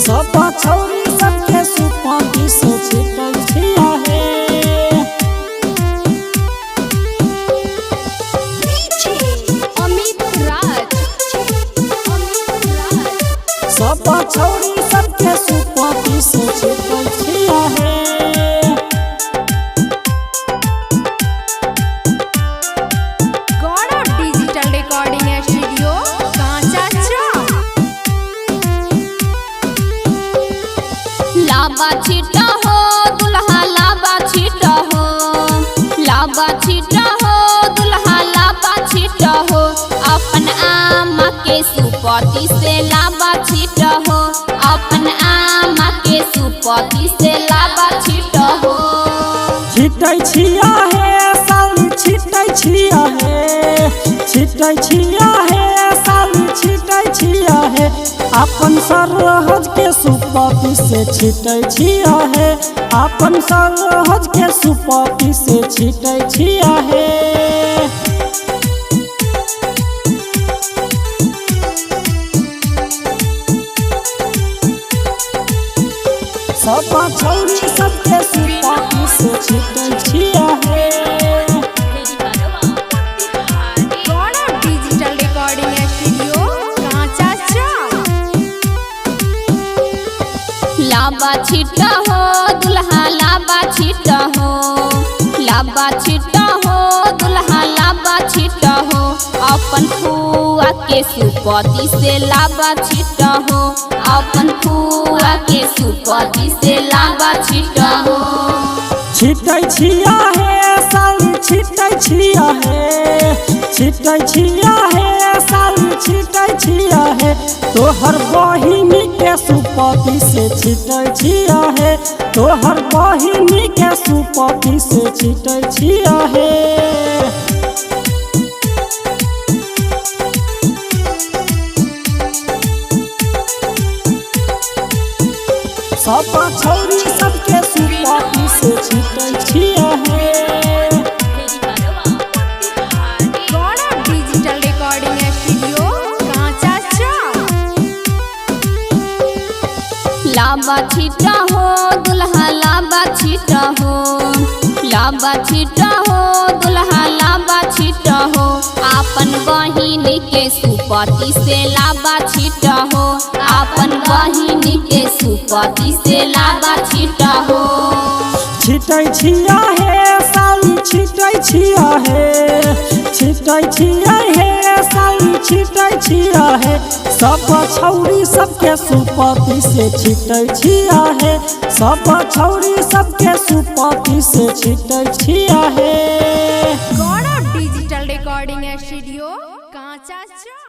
सब छौरी सबके सुपाती से छिटल छिया हे। सब छौरी सबके सुपाती से छिटल छिया हे। गौरव डिजिटल रिकॉर्डिंग स्टूडियो कांचा चौक। लाबा छिटा हो दुल्हा लाबा छिटा हो, लाबा छिटा हो दुल्हा लाबा छिटा हो, अपन आमा के सुपति से लाबा छिटा हो, अपन आमा के सुपति से लाबा छिटा हो। छिटै छिया हे साली छिटै छिया हे, छिटै छिया हे साली छिटै छिया हे, अपन सरहज के सुपाती से छिटै छिया हे, अपन सरहज के सुपाती से छिटै छिया हे। सब छौरी सबके सुपाती से छिटै छिया हे। गौरव डिजिटल रिकॉर्डिंग स्टूडियो कांचा चौक। लाबा छिटा हो दुल्हा लाबा छिटा हो, लाबा छिटा हो दुल्हा लाबा छिटा हो, अपन फुआ के सुपति से लाबा छिटा हो, अपन फुआ के सुपति से लाबा छिटा हो। छिटै छिया हे साली छिटै छिया हे, छिटै छिया हे साली छिटै छिया हे, तोहर बहिनी के सुपति से छिटै छिया हे, तोहर बहिनी के सुपति से छिटै छिया हे। सब छौरी सबके सुपाती से छिटै छिया हे। गौरव डिजिटल रिकॉर्डिंग स्टूडियो कांचा चौक। लाबा छिटा हो दुल्हा लाबा छिटा हो, लाबा छिटा हो दुल्हा लाबा छिटा हो, अपन बहिन के सुपति से लाबा छिटा हो, अपन बहिन के सुपति से लाबा छिटा हो। छिटै छिया हे साली छिटै छिया हे, छिटै छिया हे साली छिटै छिया हे, सब छौरी सबके सुपति से छिटै छिया हे, सब छौरी सबके सुपति से छिटै छिया हे। गौरव डिजिटल रिकॉर्डिंग स्टूडियो कांचा चौक।